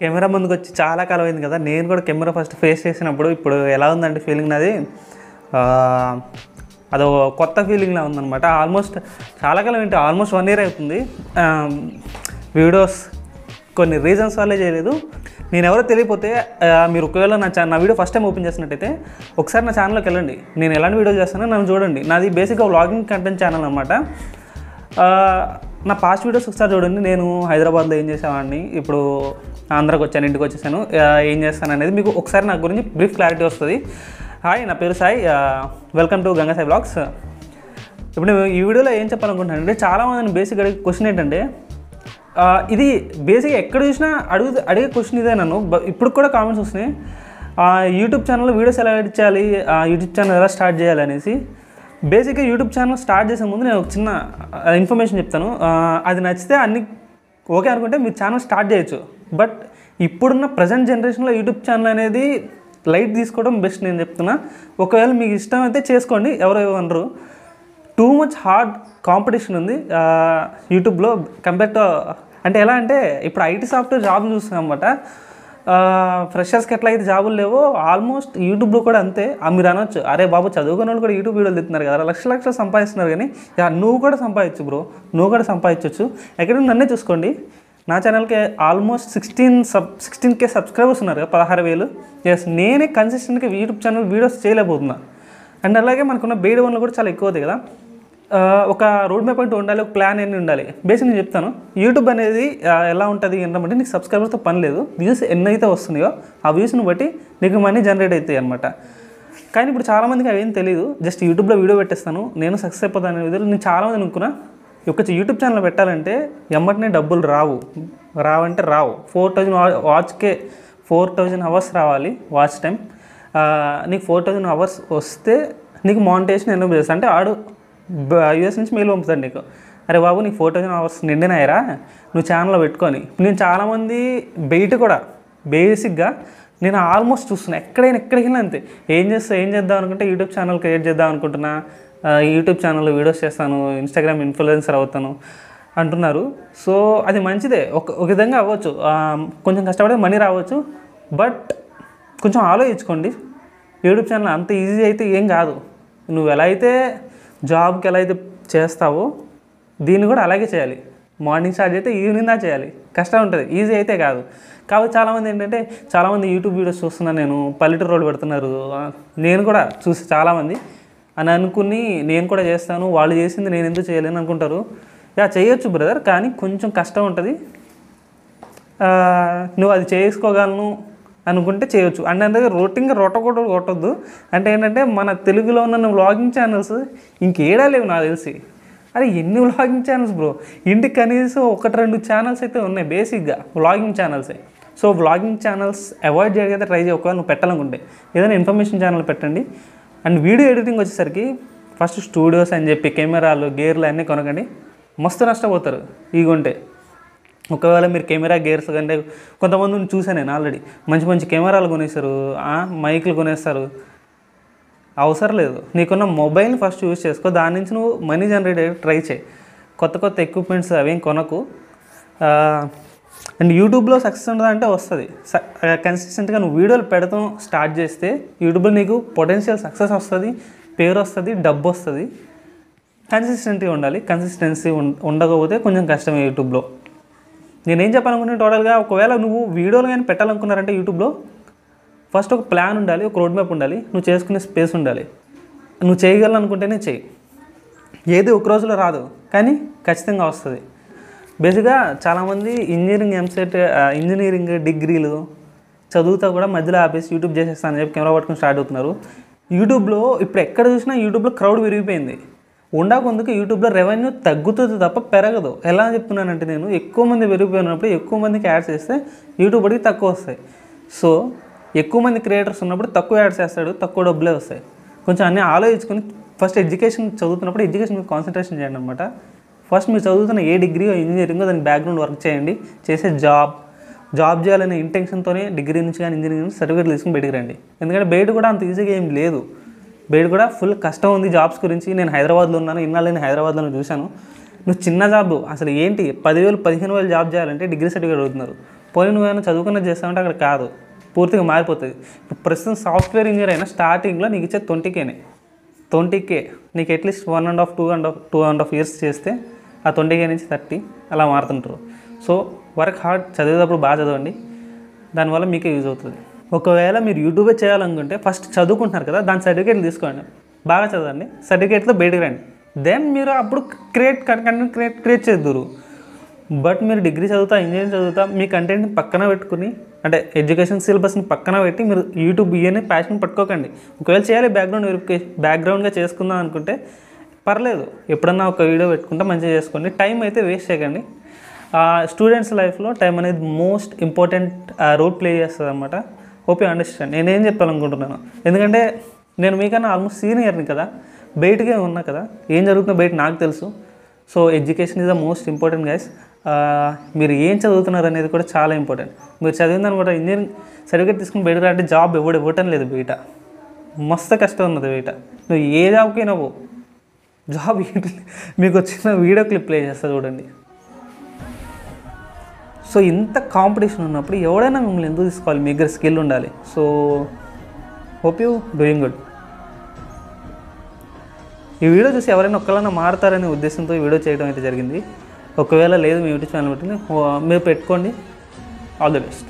Camera ముందుకొచ్చి చాలా కాలం అయింది కదా. నేను కూడా కెమెరా ఫస్ట్ ఫేస్ చేసినప్పుడు ఇప్పుడు ఎలా ఉందంటే ఫీలింగ్ నాది అదో కొత్త ఫీలింగ్లా ఉందన్నమాట. ఆల్మోస్ట్ చాలా కాలం ఏంటి, ఆల్మోస్ట్ 1 year అవుతుంది. వీడియోస్ కొన్ని రీజన్స్ వల్లే చేయలేదు. నేను ఎవరో తెలియకపోతే మీరు ఒకవేళ నా వీడియో ఫస్ట్ టైం ఓపెన్ చేసినట్టయితే ఒకసారి నా ఛానల్లోకి వెళ్ళండి. నేను ఎలాంటి వీడియోలు చేస్తానో నన్ను చూడండి. నాది బేసిక్గా వ్లాగింగ్ కంటెంట్ ఛానల్ అనమాట. నా పాస్ట్ వీడియోస్ ఒకసారి చూడండి. నేను హైదరాబాద్లో ఏం చేసేవాడిని, ఇప్పుడు ఆంధ్రాకి వచ్చాను, ఇంటికి వచ్చేసాను, ఏం చేస్తాను అనేది మీకు ఒకసారి నా గురించి బ్రీఫ్ క్లారిటీ వస్తుంది. హాయ్, నా పేరు Sai. Welcome to Ganga Sai vlogs. ఇప్పుడు నేను ఈ వీడియోలో ఏం చెప్పాలనుకుంటున్నాను అంటే, చాలామంది బేసిక్ అడిగే క్వశ్చన్ ఏంటంటే, ఇది బేసిక్గా ఎక్కడ చూసినా అడిగే క్వశ్చన్ ఇదే. నన్ను ఇప్పుడు కూడా కామెంట్స్ వస్తున్నాయి, యూట్యూబ్ ఛానల్లో వీడియోస్ ఎలా ఎడిట్ చేయాలి, యూట్యూబ్ ఛానల్ ఎలా స్టార్ట్ చేయాలి అనేసి. బేసిక్గా యూట్యూబ్ ఛానల్ స్టార్ట్ చేసే ముందు నేను ఒక చిన్న ఇన్ఫర్మేషన్ చెప్తాను. అది నచ్చితే అన్ని ఓకే అనుకుంటే మీరు ఛానల్ స్టార్ట్ చేయొచ్చు. బట్ ఇప్పుడున్న ప్రజెంట్ జనరేషన్లో యూట్యూబ్ ఛానల్ అనేది లైట్ తీసుకోవడం బెస్ట్ నేను చెప్తున్నా. ఒకవేళ మీకు ఇష్టం అయితే చేసుకోండి, ఎవరో అనరు. టూ మచ్ హార్డ్ కాంపిటీషన్ ఉంది యూట్యూబ్లో కంపేర్ టు, అంటే ఎలా అంటే ఇప్పుడు ఐటీ సాఫ్ట్వేర్ జాబులు చూస్తున్నాం అనమాట. ఫ్రెషర్స్కి ఎట్లా అయితే జాబులు లేవో ఆల్మోస్ట్ యూట్యూబ్లో కూడా అంతే. మీరు అనొచ్చు, అరే బాబు చదువుకున్న వాళ్ళు కూడా యూట్యూబ్ వీడియోలు తిస్తున్నారు కదా, లక్షలు సంపాదిస్తున్నారు. కానీ నువ్వు కూడా సంపాదించు బ్రో, నువ్వు కూడా సంపాదించవచ్చు. ఎక్కడ నన్నే చూసుకోండి. నా ఛానల్కి ఆల్మోస్ట్ 16K సబ్స్క్రైబర్స్ ఉన్నారు కదా, 16,000. ఎస్, నేనే కన్సిస్టెంట్గా యూట్యూబ్ ఛానల్ వీడియోస్ చేయలేకపోతున్నా. అండ్ అలాగే మనకున్న బెయిడ్ వన్లు కూడా చాలా ఎక్కువ అవుతాయి కదా. ఒక రోడ్ మ్యాప్ అంటూ ఉండాలి, ఒక ప్లాన్ అన్నీ ఉండాలి. బేసిక్ నేను చెప్తాను, యూట్యూబ్ అనేది ఎలా ఉంటుంది ఏంటంటే, నీకు సబ్స్క్రైబర్స్తో పని లేదు. వ్యూస్ ఎన్నైతే వస్తున్నాయో ఆ వ్యూస్ని బట్టి నీకు మనీ జనరేట్ అవుతాయి అనమాట. కానీ ఇప్పుడు చాలామందికి అవేం తెలియదు. జస్ట్ యూట్యూబ్లో వీడియో పెట్టేస్తాను, నేను సక్సెస్ అయిపోతాను అనే విధంగా నేను చాలామంది అనుకున్నా. ఒక యూట్యూబ్ ఛానల్ పెట్టాలంటే ఎమ్మటనే డబ్బులు రావంటే రావు. 4,000 వాచ్కే 4,000 అవర్స్ రావాలి వాచ్ టైం. నీకు 4,000 అవర్స్ వస్తే నీకు మానిటైజేషన్ ఎన్నో చేస్తా అంటే ఆడు యూఎస్ నుంచి మెయిల్ పంపుతాడు నీకు, అరే బాబు నీకు 4,000 అవర్స్ నిండినాయరా, నువ్వు ఛానల్లో పెట్టుకొని. నేను చాలామంది బయట కూడా బేసిక్గా నేను ఆల్మోస్ట్ చూస్తున్నా, ఎక్కడికి వెళ్ళినా అంతే. ఏం చేద్దాం అనుకుంటే యూట్యూబ్ ఛానల్ క్రియేట్ చేద్దాం అనుకుంటున్నా, యూట్యూబ్ ఛానల్లో వీడియోస్ చేస్తాను, ఇన్స్టాగ్రామ్ ఇన్ఫ్లుయెన్సర్ అవుతాను అంటున్నారు. సో అది మంచిదే, ఒక విధంగా అవ్వచ్చు, కొంచెం కష్టపడితే మనీ రావచ్చు. బట్ కొంచెం ఆలోచించుకోండి, యూట్యూబ్ ఛానల్ అంత ఈజీ అయితే ఏం కాదు. నువ్వు ఎలా అయితే జాబ్కి ఎలా అయితే చేస్తావో దీన్ని కూడా అలాగే చేయాలి. మార్నింగ్ స్టార్ట్ అయితే ఈవినింగ్ దా చేయాలి. కష్టం ఉంటుంది, ఈజీ అయితే కాదు. కాబట్టి చాలామంది ఏంటంటే, చాలామంది యూట్యూబ్ వీడియోస్ చూస్తున్నాను నేను, పల్లెటూరు రోడ్డు పెడుతున్నారు. నేను కూడా చూసి చాలామంది అని అనుకుని నేను కూడా చేస్తాను, వాళ్ళు చేసింది నేను ఎందుకు చేయలేను అనుకుంటారు. చేయొచ్చు బ్రదర్, కానీ కొంచెం కష్టం ఉంటుంది. నువ్వు అది చేసుకోగలను అనుకుంటే చేయొచ్చు. అండ్ అందుకే కొట్టొద్దు. అంటే ఏంటంటే, మన తెలుగులో ఉన్న వ్లాగింగ్ ఛానల్స్ ఇంకేడా లేవు నాకు తెలిసి. అరే ఎన్ని వ్లాగింగ్ ఛానల్స్ బ్రో, ఇంటికి కనీసం 1-2 ఛానల్స్ అయితే ఉన్నాయి బేసిక్గా వ్లాగింగ్ ఛానల్సే. సో వ్లాగింగ్ ఛానల్స్ అవాయిడ్ చేయగలిగితే ట్రై చేయ. ఒకవేళ నువ్వు పెట్టాలనుకుంటే ఏదైనా ఇన్ఫర్మేషన్ ఛానల్ పెట్టండి. అండ్ వీడియో ఎడిటింగ్ వచ్చేసరికి ఫస్ట్ స్టూడియోస్ అని చెప్పి కెమెరాలు గేర్లు అన్నీ కొనకండి, మస్తు నష్టపోతారు ఇగుంటే. ఒకవేళ మీరు కెమెరా గేర్స్ కంటే కొంతమందిని చూసాను నేను ఆల్రెడీ, మంచి కెమెరాలు కొనేస్తారు, మైకులు కొనేస్తారు. అవసరం లేదు, నీకున్న మొబైల్ని ఫస్ట్ యూజ్ చేసుకో, దాని నుంచి నువ్వు మనీ జనరేట్ అయ్యి ట్రై చేయి. కొత్త ఎక్విప్మెంట్స్ అవేం కొనకు. అండ్ యూట్యూబ్లో సక్సెస్ ఉంటుందంటే వస్తుంది, కన్సిస్టెంట్గా నువ్వు వీడియోలు పెడతాం స్టార్ట్ చేస్తే యూట్యూబ్లో నీకు పొటెన్షియల్ సక్సెస్ వస్తుంది, పేరు వస్తుంది, డబ్బు వస్తుంది. కన్సిస్టెంట్గా ఉండాలి. కన్సిస్టెన్సీ ఉండకపోతే కొంచెం కష్టమే యూట్యూబ్లో. నేనేం చెప్పాలనుకుంటున్నాను టోటల్గా, ఒకవేళ నువ్వు వీడియోలు కానీ పెట్టాలనుకున్నారంటే యూట్యూబ్లో ఫస్ట్ ఒక ప్లాన్ ఉండాలి, ఒక రోడ్ మ్యాప్ ఉండాలి, నువ్వు చేసుకునే స్పేస్ ఉండాలి. నువ్వు చేయగలనుకుంటేనే చెయ్యి. ఏది ఒక రోజులో రాదు, కానీ ఖచ్చితంగా వస్తుంది. బేసిక్గా చాలామంది ఇంజనీరింగ్ డిగ్రీలు చదువుతా కూడా మధ్యలో ఆపేసి యూట్యూబ్ చేసేస్తానని చెప్పి కెమెరా పట్టుకుని స్టార్ట్ అవుతున్నారు. యూట్యూబ్లో ఇప్పుడు ఎక్కడ చూసినా యూట్యూబ్లో క్రౌడ్ విరిగిపోయింది. ఉండకుందుకు యూట్యూబ్లో రెవెన్యూ తగ్గుతుంది తప్ప పెరగదు. ఎలా చెప్తున్నానంటే, నేను ఎక్కువ మంది పెరిగిపోయినప్పుడు ఎక్కువ మందికి యాడ్స్ చేస్తే యూట్యూబర్కి తక్కువ వస్తాయి. సో ఎక్కువ మంది క్రియేటర్స్ ఉన్నప్పుడు తక్కువ యాడ్స్ చేస్తాడు, తక్కువ డబ్బులే వస్తాయి. కొంచెం అన్నీ ఆలోచించుకొని ఫస్ట్ ఎడ్యుకేషన్ చదువుతున్నప్పుడు ఎడ్యుకేషన్ మీద కాన్సన్ట్రేషన్ చేయండి అనమాట. ఫస్ట్ మీరు చదువుతున్న ఏ డిగ్రీయో ఇంజనీరింగో దానికి బ్యాక్గ్రౌండ్ వర్క్ చేయండి. చేసే జాబ్ చేయాలనే ఇంటెన్షన్తోనే డిగ్రీ నుంచి కానీ ఇంజనీరింగ్ నుంచి సర్టిఫికేట్ తీసుకుని బయటికి రండి. ఎందుకంటే బయట కూడా అంత ఈజీగా ఏం లేదు, బయట కూడా ఫుల్ కష్టం ఉంది జాబ్స్ గురించి. నేను హైదరాబాద్లో ఉన్నాను, ఇన్నాళ్ళు నేను హైదరాబాద్లో చూశాను. నువ్వు చిన్న జాబ్ అసలు ఏంటి 10,000 15,000 జాబ్ చేయాలంటే డిగ్రీ సర్టిఫికేట్ అడుగుతున్నారు. పోనీ నువ్వేమైనా చదువుకున్నది చేస్తామంటే అక్కడ కాదు, పూర్తిగా మారిపోతుంది. ఇప్పుడు ప్రస్తుతం సాఫ్ట్వేర్ ఇంజనీర్ అయినా స్టార్టింగ్లో నీకు ఇచ్చే 20K నీకు అట్లీస్ట్ 1.5 ఇయర్స్ చేస్తే ఆ 20K నుంచి 30 అలా మారుతుంటారు. సో వర్క్ హార్డ్, చదివేటప్పుడు బాగా చదవండి, దానివల్ల మీకే యూజ్ అవుతుంది. ఒకవేళ మీరు యూట్యూబే చేయాలనుకుంటే ఫస్ట్ చదువుకుంటున్నారు కదా, దాని సర్టిఫికేట్లు తీసుకోండి, బాగా చదవండి, సర్టిఫికేట్తో బయటకు రండి, దెన్ మీరు అప్పుడు కంటెంట్ క్రియేట్ చేద్దురు. బట్ మీరు డిగ్రీ చదువుతా, ఇంజనీరింగ్ చదువుతా, మీ కంటెంట్ని పక్కన పెట్టుకుని, అంటే ఎడ్యుకేషన్ సిలబస్ని పక్కన పెట్టి మీరు యూట్యూబ్ ఇవన్నీ ప్యాషన్ పట్టుకోకండి. ఒకవేళ చేయాలి బ్యాక్గ్రౌండ్గా చేసుకుందాం అనుకుంటే పర్లేదు, ఎప్పుడన్నా ఒక వీడియో పెట్టుకుంటే మంచిగా చేసుకోండి, టైం అయితే వేస్ట్ చేయకండి. స్టూడెంట్స్ లైఫ్లో టైం అనేది మోస్ట్ ఇంపార్టెంట్ రోల్ ప్లే చేస్తుంది అనమాట. హోప్ యూ అండర్స్టాండ్ నేనేం చెప్పాలనుకుంటున్నాను. ఎందుకంటే నేను మీకన్నా ఆల్మోస్ట్ సీనియర్ని కదా, బయటకే ఉన్నా కదా, ఏం జరుగుతుందో బయట నాకు తెలుసు. So education is the most important guys. మీరు ఏం చదువుతున్నారు అనేది కూడా చాలా ఇంపార్టెంట్. మీరు చదివిందని కూడా ఇంజనీరింగ్ సర్టిఫికేట్ తీసుకుని బయటకు అంటే జాబ్ ఇవ్వటం లేదు బయట, మస్తు కష్టం ఉన్నది బయట. నువ్వు ఏ జాబ్కైనా పో, జాబ్ మీకు వచ్చిన వీడియో క్లిప్ ప్లే చేస్తా చూడండి. సో ఇంత కాంపిటీషన్ ఉన్నప్పుడు ఎవడైనా మిమ్మల్ని ఎందుకు తీసుకోవాలి, మీ దగ్గర స్కిల్ ఉండాలి. So hope you doing good. ఈ వీడియో చూసి ఎవరైనా ఒక్కళ్ళైనా మారుతారనే ఉద్దేశంతో ఈ వీడియో చేయడం అయితే జరిగింది. ఒకవేళ లేదు మీ యూట్యూబ్ ఛానల్ బట్టి మీరు పెట్టుకోండి. All the best.